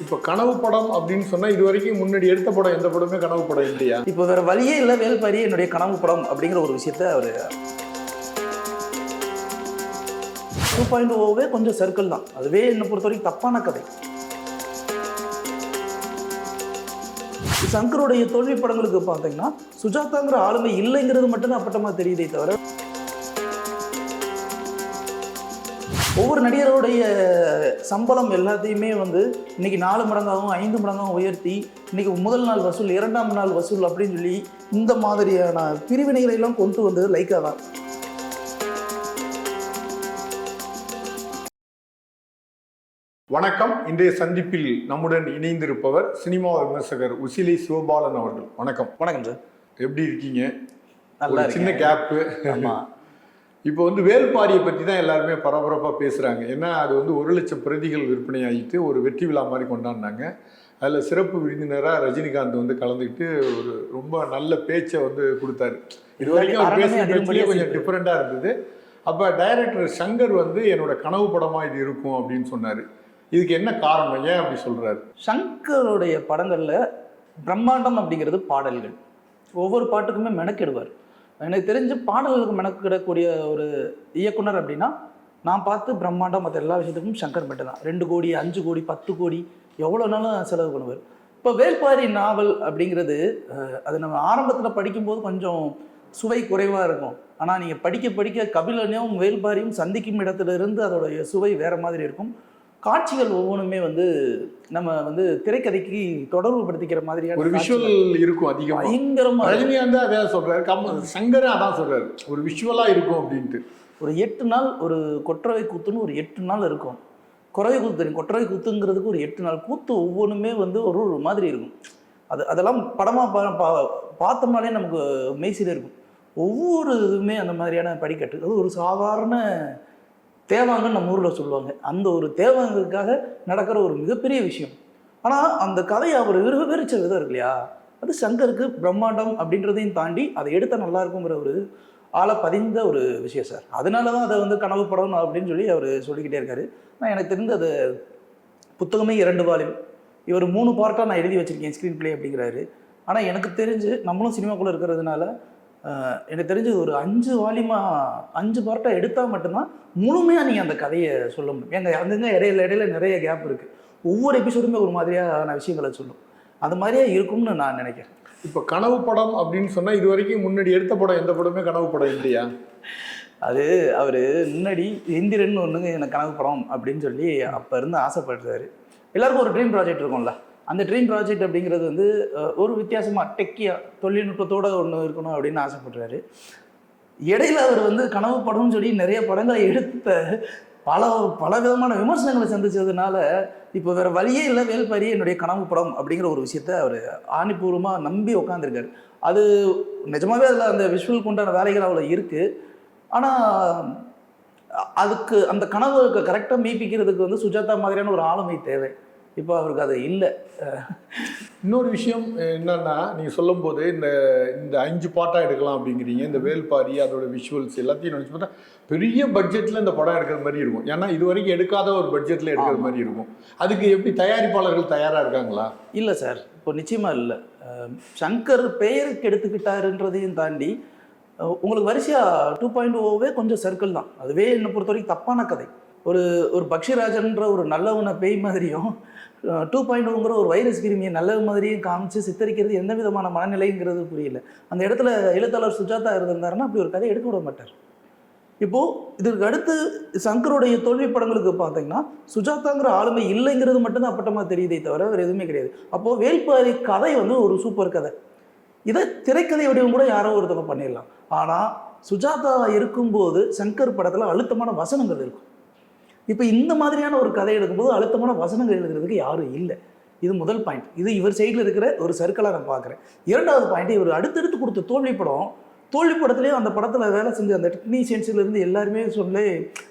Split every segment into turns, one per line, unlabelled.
இப்போ கனவு படம் அப்படின்னு சொன்னா இது வரைக்கும் முன்னாடி எடுத்த படம் எந்த படமே கனவு படம் இல்லையா?
இப்போ வேற வழியே இல்லை, வேல்பாரி என்னுடைய கனவு படம் அப்படிங்கிற ஒரு விஷயத்த அவர் 2.0வே கொஞ்சம் சர்க்கிள் தான். அதுவே என்னை பொறுத்த வரைக்கும் தப்பான கதை. சங்கருடைய தோல்வி படங்களுக்கு பார்த்தீங்கன்னா சுஜாதாங்கிற ஆளுமை இல்லைங்கிறது மட்டும்தான் அப்பட்டமா தெரியுதே தவிர, ஒவ்வொரு நடிகருடைய சம்பளம் எல்லாத்தையுமே இன்னைக்கு 4 மடங்காகவும் 5 மடங்காகவும் உயர்த்தி இன்னைக்கு முதல் நாள் வசூல், 2ஆம் நாள் வசூல் அப்படின்னு சொல்லி இந்த மாதிரியான பிரிவினைகளை எல்லாம் கொண்டு வந்தது லைக்கா தான்.
வணக்கம். இன்றைய சந்திப்பில் நம்முடன் இணைந்திருப்பவர் சினிமா விமர்சகர் உசிலை சிவபாலன் அவர்கள். வணக்கம்.
வணக்கம் சார்,
எப்படி இருக்கீங்க?
நல்லா
சின்ன கேப்பு. இப்போ வேல்பாரியை பற்றி தான் எல்லாருமே பரபரப்பாக பேசுகிறாங்க. ஏன்னா அது 1 லட்சம் பிரதிகள் விற்பனை ஆகிட்டு ஒரு வெற்றி விழா மாதிரி கொண்டாடினாங்க. அதில் சிறப்பு விருந்தினராக ரஜினிகாந்த் கலந்துக்கிட்டு ஒரு ரொம்ப நல்ல பேச்சை கொடுத்தாரு. இது வரைக்கும் அவர் பேசிய பேச்சிலேயே கொஞ்சம் டிஃப்ரெண்ட்டாக இருந்தது. அப்போ டைரக்டர் சங்கர் என்னோட கனவு படமாக இது இருக்கும் அப்படின்னு சொன்னார். இதுக்கு என்ன காரணம்? ஏன் அப்படி சொல்கிறாரு?
சங்கருடைய படங்களில் பிரம்மாண்டம் அப்படிங்கிறது பாடல்கள். ஒவ்வொரு பாட்டுக்குமே மெனக்கிடுவார். எனக்கு தெரிஞ்சு பாடல்களுக்கு மெனக்கிடக்கூடிய ஒரு இயக்குனர் அப்படின்னா நான் பார்த்து பிரம்மாண்டம் மற்ற எல்லா விஷயத்துக்கும் சங்கர் மட்டும் தான். 2 கோடி 5 கோடி 10 கோடி எவ்வளோ நாளும் செலவு பண்ணுவார். இப்போ வேல்பாரி நாவல் அப்படிங்கிறது அது நம்ம ஆரம்பத்தில் படிக்கும்போது கொஞ்சம் சுவை குறைவாக இருக்கும். ஆனால் நீங்கள் படிக்க படிக்க கபிலனையும் வேல்பாரியும் சந்திக்கும் இடத்துல இருந்து அதோடைய சுவை வேறு மாதிரி இருக்கும். காட்சிகள் ஒவ்வொன்றுமே நம்ம திரைக்கதைக்கு தொடர்பு படுத்திக்கிற மாதிரியான
ஒரு விஷுவல் இருக்கும். அதிகமாக
பயங்கரமாக
ரஜினிகாந்த் அதான் சொல்றாரு, சங்கரே அதான் சொல்றாரு, ஒரு விஷுவலா இருக்கும் அப்படின்ட்டு.
ஒரு 8 நாள் ஒரு கொற்றவை கூத்துன்னு ஒரு 8 நாள் இருக்கும். குறவை கூத்து தெரியும். கொற்றவை கூத்துங்கிறதுக்கு ஒரு 8 நாள் கூத்து ஒவ்வொன்றுமே ஒரு மாதிரி இருக்கும். அதெல்லாம் படமாக பார்த்தோம்னாலே நமக்கு மெய்சிலே இருக்கும். ஒவ்வொரு இதுவுமே அந்த மாதிரியான படிக்கட்டு. அது ஒரு சாதாரண தேவாங்கன்னு நம்ம ஊரில் சொல்லுவாங்க. அந்த ஒரு தேவாங்குக்காக நடக்கிற ஒரு மிகப்பெரிய விஷயம். ஆனால் அந்த கதையை அவர் விவரிச்ச விதம் இருக்கு இல்லையா, அது சங்கருக்கு பிரம்மாண்டம் அப்படின்றதையும் தாண்டி அதை எடுத்தால் நல்லா இருக்குங்கிற ஒரு ஆளை பதிந்த ஒரு விஷயம் சார். அதனால தான் அதை கனவு படம் அப்படின்னு சொல்லி அவர் சொல்லிக்கிட்டே இருக்காரு. நான் எனக்கு தெரிந்து அது புத்தகமே 2 வால்யூம், இவர் 3 பார்ட்டாக நான் எழுதி வச்சுருக்கேன் ஸ்க்ரீன் பிளே அப்படிங்கிறாரு. ஆனால் எனக்கு தெரிஞ்சு நம்மளும் சினிமாக்குள்ளே இருக்கிறதுனால எனக்கு தெரிஞ்சு ஒரு 5 வால்யூமாக 5 பார்ட்டாக எடுத்தால் மட்டும்தான் முழுமையாக நீங்கள் அந்த கதையை சொல்ல முடியும். எங்கள் அங்கங்கே இடையில நிறைய கேப் இருக்குது. ஒவ்வொரு எபிசோடுமே ஒரு மாதிரியான விஷயங்களை சொல்லும். அது மாதிரியே இருக்கும்னு நான் நினைக்கிறேன்.
இப்போ கனவு படம் அப்படின்னு சொன்னால் இது வரைக்கும் முன்னாடி எடுத்த படம் எந்த படமே கனவு படம் இல்லையா?
அது அவர் முன்னாடி எந்திரன் எனக்கு கனவு படம் அப்படின்னு சொல்லி அப்போ இருந்து ஆசைப்படுறாரு. எல்லாருக்கும் ஒரு ட்ரீம் ப்ராஜெக்ட் இருக்கும்ல. அந்த ட்ரீம் ப்ராஜெக்ட் அப்படிங்கிறது ஒரு வித்தியாசமாக டெக்கியாக தொழில்நுட்பத்தோடு ஒன்று இருக்கணும் அப்படின்னு ஆசைப்படுறாரு. இடையில அவர் கனவு படம்னு சொல்லி நிறைய படங்களை எடுத்த பல விதமான விமர்சனங்களை சந்திச்சதுனால இப்போ வேறு வழியே இல்லை, வேல்பாரி என்னுடைய கனவு படம் அப்படிங்கிற ஒரு விஷயத்த அவர் ஆணிபூர்வமாக நம்பி உட்காந்துருக்காரு. அது நிஜமாகவே அதில் அந்த விஷுவல் கொண்டான வேலைகள் அவ்வளோ இருக்குது. ஆனால் அதுக்கு அந்த கனவுக்கு கரெக்டாக மீப்பிக்கிறதுக்கு சுஜாதா மாதிரியான ஒரு ஆளுமை தேவை. இப்போ அவருக்கு அது இல்லை.
இன்னொரு விஷயம் என்னன்னா, நீங்கள் சொல்லும் போது இந்த 5 பார்ட்டாக எடுக்கலாம் அப்படிங்கிறீங்க. இந்த வேல்பாரி அதோட விஷுவல்ஸ் எல்லாத்தையும் நினச்சி பார்த்தா பெரிய பட்ஜெட்டில் இந்த படம் எடுக்கிற மாதிரி இருக்கும். ஏன்னா இது வரைக்கும் எடுக்காத ஒரு பட்ஜெட்டில் எடுக்கிற மாதிரி இருக்கும். அதுக்கு எப்படி தயாரிப்பாளர்கள் தயாராக இருக்காங்களா?
இல்லை சார், இப்போ நிச்சயமாக இல்லை. சங்கர் பெயருக்கு எடுத்துக்கிட்டாருன்றதையும் தாண்டி உங்களுக்கு வரிசையாக 2.0வே கொஞ்சம் சர்க்கிள் தான். அதுவே என்னை பொறுத்த வரைக்கும் தப்பான கதை. ஒரு பக்ஷிராஜன்ற ஒரு நல்லவனை பேய் மாதிரியும் 2.0ங்கிற ஒரு வைரஸ் கிருமியை நல்ல மாதிரியும் காமிச்சு சித்தரிக்கிறது எந்த விதமான மனநிலைங்கிறது புரியல. அந்த இடத்துல எழுத்தாளர் சுஜாதா இருந்திருந்தாருன்னா அப்படி ஒரு கதை எடுக்க விட மாட்டார். இப்போது இதற்கு அடுத்து சங்கருடைய தோல்வி படங்களுக்கு பார்த்தீங்கன்னா சுஜாதாங்கிற ஆளுமை இல்லைங்கிறது மட்டும்தான் அப்பட்டமாக தெரியுதே தவிர வேறு எதுவுமே கிடையாது. அப்போது வேல்பாரி கதை ஒரு சூப்பர் கதை. இதை திரைக்கதை வடிவம் கூட யாரோ ஒருத்தவங்க பண்ணிடலாம். ஆனால் சுஜாதா இருக்கும்போது சங்கர் படத்தில் அழுத்தமான வசனங்கள் இருக்கும். இப்போ இந்த மாதிரியான ஒரு கதை எடுக்கும்போது அழுத்தமான வசனங்கள் எழுதுறதுக்கு யாரும் இல்லை. இது முதல் பாயிண்ட். இது இவர் சைடில் இருக்கிற ஒரு சர்க்கிளாக நான் பார்க்குறேன். 2வது பாயிண்ட், இவர் அடுத்தடுத்து கொடுத்த தோல்வி படத்துலேயும் அந்த படத்தில் வேலை செஞ்ச அந்த டெக்னீஷியன்ஸ்லேருந்து எல்லாருமே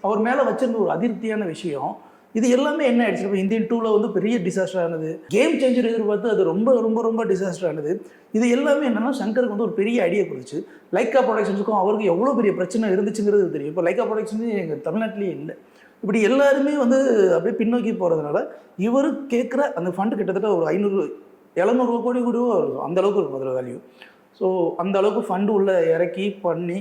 அவர் மேலே வச்சிருந்த ஒரு அதிருப்தியான விஷயம். இது எல்லாமே என்ன ஆயிடுச்சு, இப்போ இந்தியன் 2ல் பெரிய டிசாஸ்டர் ஆனது, கேம் சேஞ்சர் எதிர்பார்த்து அது ரொம்ப ரொம்ப ரொம்ப டிசாஸ்டர் ஆனது. இது எல்லாமே என்னென்னா சங்கருக்கு ஒரு பெரிய ஐடியா கொடுத்துச்சு. லைக்கா ப்ரொடக்ஷன்ஸுக்கும் அவருக்கு எவ்வளோ பெரிய பிரச்சனை இருந்துச்சுங்கிறது தெரியும். இப்போ லைக்கா ப்ரொடக்ஷன்ஸ் எங்கள் தமிழ்நாட்டிலேயே இல்லை. இப்படி எல்லாருமே வந்து அப்படியே பின்னோக்கி போகிறதுனால இவர் கேட்குற அந்த ஃபண்டு கிட்டத்தட்ட ஒரு 700 கோடி கூட வரும், அந்த அளவுக்கு இருக்கும் அதில் வேல்யூ. ஸோ அந்த அளவுக்கு ஃபண்டு உள்ளே இறக்கி பண்ணி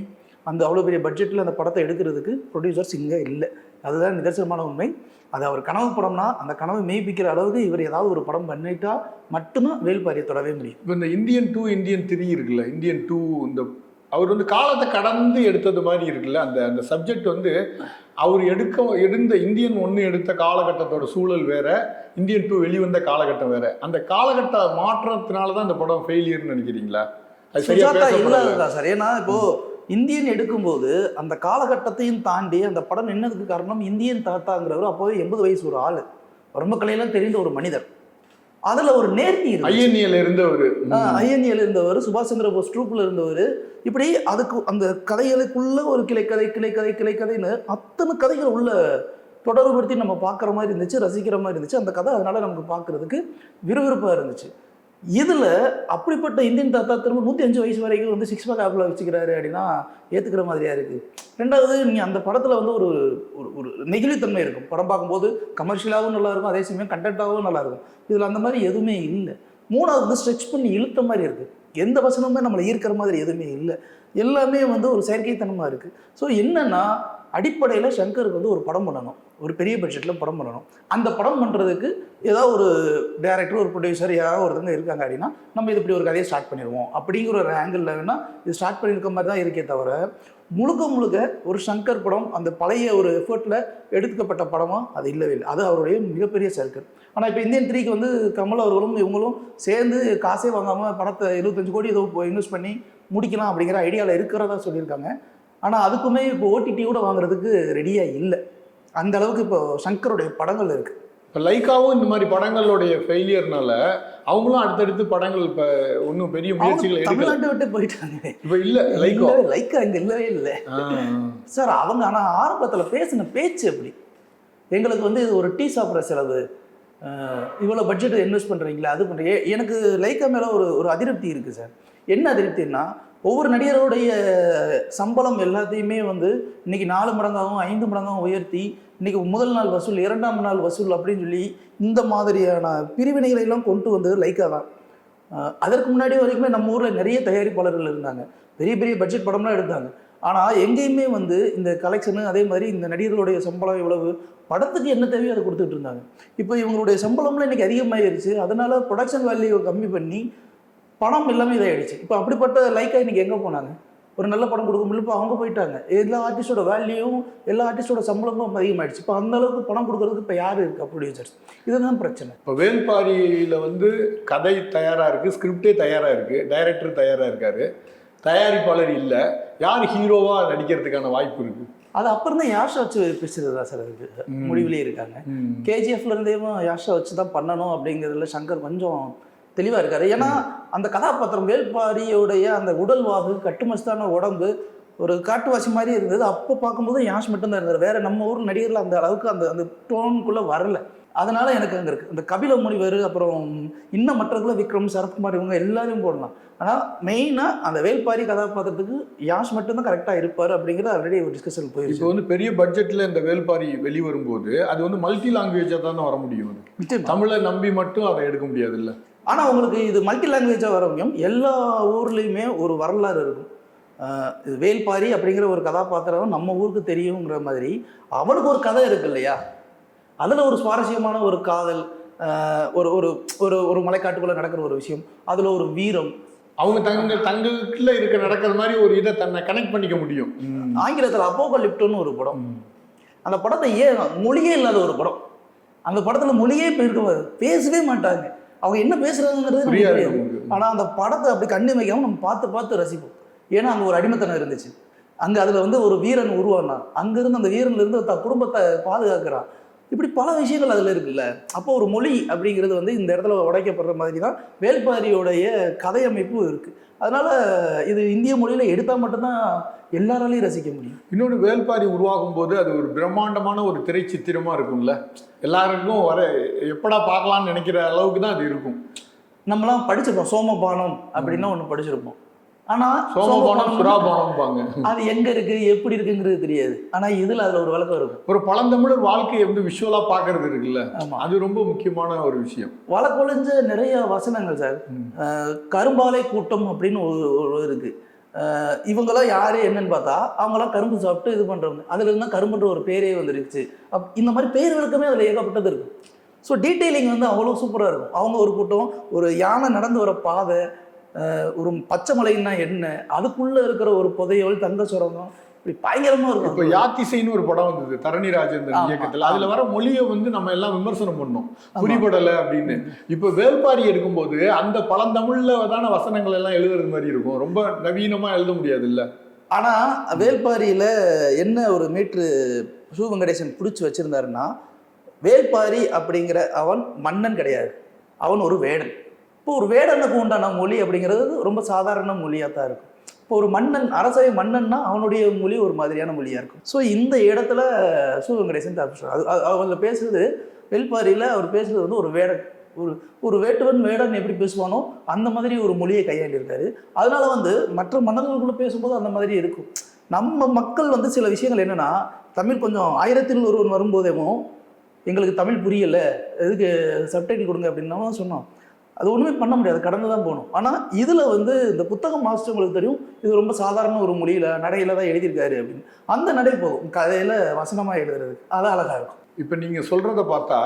அந்த அவ்வளோ பெரிய பட்ஜெட்டில் அந்த படத்தை எடுக்கிறதுக்கு ப்ரொடியூசர்ஸ் இங்கே இல்லை. அதுதான் நிதர்சனமான உண்மை. அது அவர் கனவு படம்னா அந்த கனவை மெய்ப்பிக்கிற அளவுக்கு இவர் ஏதாவது ஒரு படம் பண்ணிட்டா மட்டும்தான் வேல்பாரியை தொடவே முடியும்.
இப்போ இந்த இந்தியன் 2 இந்தியன் 3 இருக்குல்ல, இந்தியன் 2 இந்த அவர் வந்து காலத்தை கடந்து எடுத்தது மாதிரி இருக்குல்ல, அந்த அந்த சப்ஜெக்ட் வந்து அவர் எடுத்த இந்தியன் 1 எடுத்த காலகட்டத்தோட சூழல் வேற, இந்தியன் 2 வெளிவந்த காலகட்டம் வேற. அந்த காலகட்ட மாற்றத்தினால தான் அந்த படம் ஃபெயிலியர்னு நினைக்கிறீங்களா? அது சரியா
இல்லாததான் சார். ஏன்னா இப்போ இந்தியன் எடுக்கும்போது அந்த காலகட்டத்தையும் தாண்டி அந்த படம் நின்னதுக்கு காரணம் இந்தியன் தாத்தாங்கிறவர் அப்போவே 80 வயசு ஒரு ஆள், ரொம்ப கலையெல்லாம் தெரிந்த ஒரு மனிதர். அதுல ஒரு நேர்த்தி இருக்கு.
ஐஎன்ஏல
இருந்தவர், சுபாஷ் சந்திர போஸ் ட்ரூப்ல இருந்தவர். இப்படி அதுக்கு அந்த கதைகளுக்குள்ள ஒரு கிளைக்கதைன்னு அத்தனை கதைகள் உள்ள தொடர்புபடுத்தி நம்ம பார்க்குற மாதிரி இருந்துச்சு, ரசிக்கிற மாதிரி இருந்துச்சு அந்த கதை. அதனால நமக்கு பார்க்கறதுக்கு விறுவிறுப்பாக இருந்துச்சு. இதில் அப்படிப்பட்ட இந்தியன் தாத்தா திரும்ப 105 வயசு வரைக்கும் வந்து 6 பேக் ஆப்பில் வச்சுக்கிறாரு அப்படின்னா ஏற்றுக்கிற மாதிரியா இருக்குது. ரெண்டாவது, நீங்கள் அந்த படத்தில் வந்து ஒரு ஒரு நெகிழித்தன்மை இருக்கும். படம் பார்க்கும்போது கமர்ஷியலாகவும் நல்லாயிருக்கும், அதே சமயம் கண்டென்ட்டாகவும் நல்லாயிருக்கும். இதில் அந்த மாதிரி எதுவுமே இல்லை. மூணாவது வந்து ஸ்ட்ரெச் பண்ணி இழுத்த மாதிரி இருக்குது. எந்த வசனமுமே நம்மளை ஈர்க்கிற மாதிரி எதுவுமே இல்லை. எல்லாமே வந்து ஒரு செயற்கைத்தனமாக இருக்குது. ஸோ என்னென்னா அடிப்படையில் சங்கருக்கு வந்து ஒரு படம் பண்ணணும், ஒரு பெரிய பட்ஜெட்டில் படம் பண்ணணும். அந்த படம் பண்ணுறதுக்கு ஏதாவது ஒரு டைரக்டர், ஒரு ப்ரொடியூசர், யாராவது ஒருத்தங்க இருக்காங்க அப்படின்னா நம்ம இது இப்படி ஒரு கதையை ஸ்டார்ட் பண்ணிடுவோம் அப்படிங்கிற ஒரு ஆங்கிளில் வேணால் இது ஸ்டார்ட் பண்ணியிருக்க மாதிரி தான் இருக்கே தவிர முழுக்க ஒரு சங்கர் படம் அந்த பழைய ஒரு எஃபர்ட்டில் எடுத்துக்கப்பட்ட படமாக அது இல்லவே இல்லை. அது அவருடைய மிகப்பெரிய சர்க்கிள். ஆனால் இப்போ இந்தியன் 3க்கு வந்து கமல் அவர்களும் இவங்களும் சேர்ந்து காசே வாங்காமல் படத்தை 75 கோடி ஏதோ இன்வெஸ்ட் பண்ணி முடிக்கலாம் அப்படிங்கிற ஐடியாவில் இருக்கிறதா சொல்லியிருக்காங்க. ஆனால் அதுக்குமே இப்போ ஓடிடி கூட வாங்குறதுக்கு ரெடியாக இல்லை. அந்த அளவுக்கு இப்போ சங்கருடைய படங்கள் இருக்குது.
இப்போ லைக்காவும் இந்த மாதிரி படங்களுடைய ஃபெயிலியர்னால அவங்களும் அடுத்தடுத்து படங்கள் இப்போ ஒன்றும் பெரிய முயற்சிகள்
தமிழ்நாட்டை விட்டு போயிட்டாங்க.
இப்போ இல்லை
லைக்கா இங்கே இல்லவே இல்லை சார். அவங்க ஆனால் ஆரம்பத்தில் பேசின பேச்சு அப்படி, எங்களுக்கு வந்து இது ஒரு டீ சாப்பிட்ற செலவு, இவ்வளோ பட்ஜெட் இன்வெஸ்ட் பண்ணுறீங்களா, அது பண்ணுறீங்க. எனக்கு லைக்கா மேலே ஒரு அதிருப்தி இருக்குது சார். என்ன அதிருப்தின்னா, ஒவ்வொரு நடிகருடைய சம்பளம் எல்லாத்தையுமே வந்து இன்னைக்கு 4 மடங்காகவும் 5 மடங்காகவும் உயர்த்தி இன்னைக்கு முதல் நாள் வசூல், 2ஆம் நாள் வசூல் அப்படின்னு சொல்லி இந்த மாதிரியான பிரிவினைகளை எல்லாம் கொண்டு வந்தது லைக்கா தான். அதற்கு முன்னாடி வரைக்குமே நம்ம ஊரில் நிறைய தயாரிப்பாளர்கள் இருந்தாங்க, பெரிய பெரிய பட்ஜெட் படம்லாம் எடுத்தாங்க. ஆனால் எங்கேயுமே வந்து இந்த கலெக்ஷனு, அதே மாதிரி இந்த நடிகர்களுடைய சம்பளம் எவ்வளவு, படத்துக்கு என்ன தேவையோ அதை கொடுத்துட்டு இருந்தாங்க. இப்போ இவங்களுடைய சம்பளம்லாம் இன்றைக்கி அதிகமாகிடுச்சு. அதனால் ப்ரொடக்ஷன் வேல்யூ கம்மி பண்ணி படம் எல்லாமே இதாகிடுச்சு. இப்போ அப்படிப்பட்ட லைக்கா இன்றைக்கி எங்கே போனாங்க? ஒரு நல்ல படம் கொடுக்க முடியல, இப்போ அவங்க போயிட்டாங்க. எல்லா ஆர்டிஸ்டோட வேல்யூவும் எல்லா ஆர்டிஸ்டோட சம்பளமும் அதிகமாகிடுச்சு. இப்போ அந்த அளவுக்கு படம் கொடுக்கறதுக்கு இப்போ யார் இருக்கா ப்ரொடியூசர்ஸ்? இதுதான் பிரச்சனை.
இப்போ வேல்பாரியில் வந்து கதை தயாராக இருக்குது, ஸ்கிரிப்டே தயாராக இருக்குது, டைரக்டர் தயாராக இருக்கார், தயாரிப்பாளர் இல்லை, யார் ஹீரோவாக நடிக்கிறதுக்கான வாய்ப்பு இருக்குது?
அது அப்புறம் தான் யாஷா வச்சு பேசுகிறதா சார் இருக்குது, முடிவுலேயே இருக்காங்க. கேஜிஎஃப்லேருந்தேவும் யாஷா வச்சு தான் பண்ணணும் அப்படிங்கிறதுல சங்கர் கொஞ்சம் தெளிவாக இருக்காரு. ஏன்னா அந்த கதாபாத்திரம் வேல்பாரியோடைய அந்த உடல்வாகு, கட்டுமஸ்தான உடம்பு, ஒரு காட்டுவாசி மாதிரி இருந்தது. அப்போ பார்க்கும்போது யாஷ் மட்டும்தான் இருந்தார். வேற நம்ம ஊர் நடிகர்கள் அந்த அளவுக்கு அந்த அந்த டோனுக்குள்ளே வரல. அதனால எனக்கு அங்கே இருக்குது. அந்த கபில முனிவர், அப்புறம் இன்னும் மற்றவர்களும் விக்ரம், சரத்குமார், இவங்க எல்லாரையும் போடலாம். ஆனால் மெயினாக அந்த வேல்பாரி கதாபாத்திரத்துக்கு யாஷ் மட்டும்தான் கரெக்டாக இருப்பார் அப்படிங்கிறது ஆல்ரெடி ஒரு டிஸ்கஷன் போயிருக்கு.
இப்போ வந்து பெரிய பட்ஜெட்டில் இந்த வேல்பாரி வெளிவரும்போது அது வந்து மல்டி லாங்குவேஜாக தானே வர முடியும். தமிழை நம்பி மட்டும் அதை எடுக்க முடியாது இல்லை.
ஆனால் உங்களுக்கு இது மல்டி லாங்குவேஜாக வர முடியும். எல்லா ஊர்லேயுமே ஒரு வரலாறு இருக்கும். இது வேல்பாரி அப்படிங்கிற ஒரு கதாபாத்திரம் நம்ம ஊருக்கு தெரியுங்கிற மாதிரி அவனுக்கு ஒரு கதை இருக்கு இல்லையா? அதில் ஒரு சுவாரஸ்யமான ஒரு காதல், ஒரு ஒரு ஒரு ஒரு மலைக்காட்டுக்குள்ளே நடக்கிற ஒரு விஷயம், அதில் ஒரு வீரம்,
அவங்க தங்களுக்குள்ள இருக்க நடக்கிற மாதிரி ஒரு இதை தன்னை கனெக்ட் பண்ணிக்க முடியும்.
ஆங்கிலத்தில் அப்போகலிப்டோன்னு ஒரு படம், அந்த படத்தை மொழியே இல்லாத ஒரு படம். அந்த படத்தில் மொழியே பேசவே மாட்டாங்க, அவங்க என்ன பேசுறாங்கிறது தெரியாது. ஆனால் அந்த படத்தை அப்படி கண்ணு வைக்காமல் நம்ம பார்த்து பார்த்து ரசிப்போம். ஏன்னா அங்கே ஒரு அடிமைத்தனம் இருந்துச்சு. அங்கே அதில் வந்து ஒரு வீரன் உருவானான், அங்கேருந்து அந்த வீரன்லேருந்து குடும்பத்தை பாதுகாக்கிறான். இப்படி பல விஷயங்கள் அதில் இருக்குல்ல. அப்போ ஒரு மொழி அப்படிங்கிறது வந்து இந்த இடத்துல உடைக்கப்படுற மாதிரி தான் வேல்பாரியோடைய கதையமைப்பு இருக்குது. அதனால் இது இந்திய மொழியில் எடுத்தால் மட்டும்தான் எல்லாராலையும் ரசிக்க முடியும்.
இன்னொன்று, வேல்பாரி உருவாகும் போது அது ஒரு பிரம்மாண்டமான ஒரு திரைச்சித்திரமாக இருக்கும்ல, எல்லாருக்கும் எப்படா பார்க்கலான்னு நினைக்கிற அளவுக்கு தான் அது இருக்கும்.
நம்மளாம் படிச்சிருப்போம், சோமபானம் அப்படின்னா ஒன்று படிச்சிருப்போம். ஆனால்
சோமபானம் சுறாபானம்பாங்க.
அது எங்கே இருக்குது எப்படி இருக்குங்கிறது தெரியாது. ஆனால் இதில் அதில் ஒரு விளக்கம் இருக்கும்.
ஒரு பழந்தமிழர் வாழ்க்கையை வந்து விஷுவலாக பார்க்கறது இருக்குல்ல,
ஆமாம்,
அது ரொம்ப முக்கியமான ஒரு விஷயம்.
வழக்கொழிஞ்ச நிறைய வசனங்கள் சார். கரும்பாலை கூட்டம் அப்படின்னு ஒரு இருக்குது. இவங்களாம் யார் என்னன்னு பார்த்தா அவங்களாம் கரும்பு சாப்பிட்டு இது பண்ணுறவங்க. அதில் இருந்தால் கரும்புன்ற ஒரு பேரே வந்துருச்சு. இந்த மாதிரி பேர் விளக்கமே அதில் ஏகப்பட்டது இருக்கும். ஸோ டீட்டெயிலிங் வந்து அவ்வளோ சூப்பராக இருக்கும். அவங்க ஒரு கூட்டம், ஒரு யானை நடந்து வர பாதை, ஒரு பச்சை மலைன்னா என்ன, அதுக்குள்ளே இருக்கிற ஒரு புதையல், தங்க சுரங்கம், இப்படி பயங்கரமாக இருக்கும்.
இப்போ யாத்திசைன்னு ஒரு படம் வந்தது தரணி ராஜேந்திரன் இயக்கத்தில். அதில் வர மொழியை வந்து நம்ம எல்லாம் விமர்சனம் பண்ணோம், புரிபடலை அப்படின்னு. இப்போ வேள்பாரி எடுக்கும்போது அந்த பழந்தமிழ்ல தான வசனங்கள் எல்லாம் எழுதுறது மாதிரி இருக்கும். ரொம்ப நவீனமாக எழுத முடியாது இல்லை.
ஆனால் வேள்பாரியில் என்ன ஒரு மீட்ரு சு வெங்கடேசன் பிடிச்சி வச்சுருந்தாருன்னா, வேள்பாரி அப்படிங்கிற அவன் மன்னன் கிடையாது, அவன் ஒரு வேடன். இப்போ ஒரு வேடனுக்கு உண்டான மொழி அப்படிங்கிறது ரொம்ப சாதாரண மொழியாக தான் இருக்கும். இப்போ ஒரு மன்னன், அரசவை மன்னன்னா அவனுடைய மொழி ஒரு மாதிரியான மொழியாக இருக்கும். ஸோ இந்த இடத்துல சு வெங்கடேசன் தப்பிச்சார். அவங்க பேசுறது வேள்பாரியில் அவர் பேசுறது வந்து ஒரு வேடன், ஒரு வேட்டுவன் வேடன் எப்படி பேசுவானோ அந்த மாதிரி ஒரு மொழியை கையாண்டிருக்காரு. அதனால வந்து மற்ற மன்னர்களுக்குள்ள பேசும்போது அந்த மாதிரி இருக்கும். நம்ம மக்கள் வந்து சில விஷயங்கள் என்னன்னா, தமிழ் கொஞ்சம் 1000ல் ஒருவன் வரும்போதேமோ எங்களுக்கு தமிழ் புரியல, எதுக்கு சப்டைட்டில் கொடுங்க அப்படின்னா சொன்னோம். அது ஒன்றுமே பண்ண முடியாது, கடந்து தான் போகணும். ஆனால் இதில் வந்து இந்த புத்தகம் வாசிச்சவங்களுக்கு தெரியும் இது ரொம்ப சாதாரண ஒரு மொழியில் நடையில் தான் எழுதியிருக்காரு அப்படின்னு. அந்த நடை போகும் கதையில் வசனமாக எழுதுறது, அது அழகாக இருக்கும்.
இப்போ நீங்கள் சொல்கிறத பார்த்தா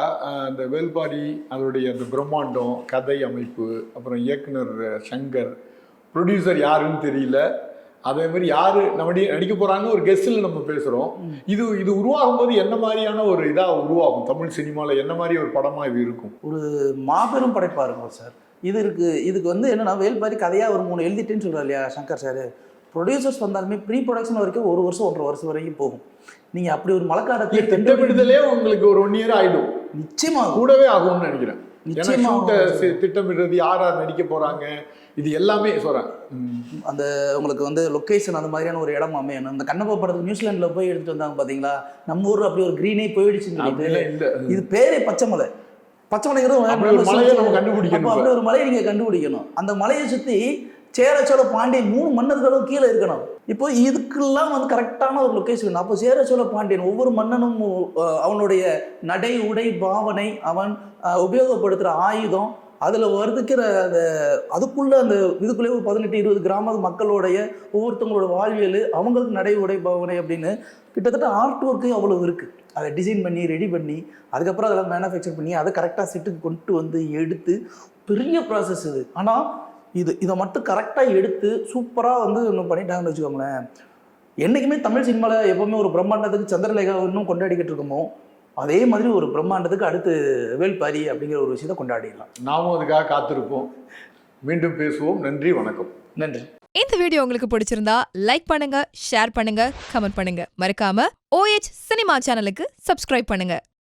அந்த வேள்பாரி, அதோடைய அந்த பிரம்மாண்டம், கதை அமைப்பு, அப்புறம் இயக்குனர் சங்கர், ப்ரொடியூசர் யாருன்னு தெரியல, அதே மாதிரி யாரு நம்ம நடிக்க போறாங்க ஒரு கெஸ்டில் நம்ம பேசுகிறோம். இது உருவாகும் போது என்ன மாதிரியான ஒரு இதாக உருவாகும் தமிழ் சினிமாவில், என்ன மாதிரி ஒரு படமாக இது இருக்கும்?
ஒரு மாபெரும் படைப்பாக இருக்கும் சார். இதுக்கு வந்து என்னன்னா, வேள்பாரி கதையாக ஒரு 3 எழுதிட்டேன்னு சொல்கிறார் இல்லையா சங்கர் சார். ப்ரொடியூசர்ஸ் வந்தாலுமே ப்ரீ ப்ரொடக்ஷன் வரைக்கும் 1 வருஷம் 1.5 வருஷம் வரைக்கும் போகும். நீங்கள் அப்படி ஒரு மழைக்காலத்தை
திட்டமிடுதலே உங்களுக்கு ஒரு 1 இயர் ஆகிடும்.
நிச்சயமாக கூடவே ஆகும்னு நினைக்கிறேன்.
திட்டமிடுறது, யார் நடிக்க போறாங்க, இது எல்லாமே சொல்றேன்.
அந்த உங்களுக்கு வந்து லொக்கேஷன் அந்த மாதிரியான ஒரு இடம் அமையணும். இந்த கண்ணப்பா படத்துக்கு நியூசிலாண்டில் போய் எடுத்துட்டு வந்தாங்க பார்த்தீங்களா, நம்ம ஊர் அப்படி ஒரு க்ரீனே போயிடுச்சுன்னு. இது பேரே பச்சைமலை. பச்சைமலைங்கிறது நம்ம கண்டுபிடிக்கணும். அப்படி ஒரு மலையை நீங்கள் கண்டுபிடிக்கணும். அந்த மலையை சுற்றி சேர சோழ பாண்டியன் 3 மன்னர்களும் கீழே இருக்கணும். இப்போ இதுக்கெல்லாம் வந்து கரெக்டான ஒரு லொக்கேஷன். அப்போ சேர சோழ பாண்டியன் ஒவ்வொரு மன்னனும் அவனுடைய நடை, உடை, பாவனை, அவன் உபயோகப்படுத்துகிற ஆயுதம், அதில் வருதுக்கிற அந்த அதுக்குள்ளே அந்த இதுக்குள்ளே ஒரு 18-20 கிராம மக்களுடைய ஒவ்வொருத்தவங்களோட வாழ்வியல், அவங்களுக்கு நடை, உடை, பாவனை அப்படின்னு கிட்டத்தட்ட ஆர்ட் ஒர்க்கு அவ்வளோ இருக்குது. அதை டிசைன் பண்ணி ரெடி பண்ணி அதுக்கப்புறம் அதெல்லாம் மேனுஃபேக்சர் பண்ணி அதை கரெக்டாக செட்டுக்கு கொண்டு வந்து எடுத்து பெரிய ப்ராசஸ் இது. ஆனால் இதை மட்டும் கரெக்டாக எடுத்து சூப்பராக வந்து இன்னும் பண்ணிட்டாங்கன்னு வச்சுக்கோங்களேன். என்றைக்குமே தமிழ் சினிமாவில் எப்போவுமே ஒரு பிரம்மாண்டத்துக்கு சந்திரலேகா இன்னும் கொண்டாடிக்கிட்டு இருக்கோமோ, அதே மாதிரி ஒரு பிரம்மாண்டத்துக்கு அடுத்து வேள்பாரி அப்படிங்கிற ஒரு விஷயத்தை கொண்டாடிடலாம். நாமும் அதுக்காக காத்திருப்போம். மீண்டும் பேசுவோம். நன்றி, வணக்கம். நன்றி.
இந்த வீடியோ உங்களுக்கு பிடிச்சிருந்தா லைக் பண்ணுங்க, ஷேர் பண்ணுங்க, கமெண்ட் பண்ணுங்க. மறக்காம OH சினிமா சேனலுக்கு சப்ஸ்கிரைப் பண்ணுங்க.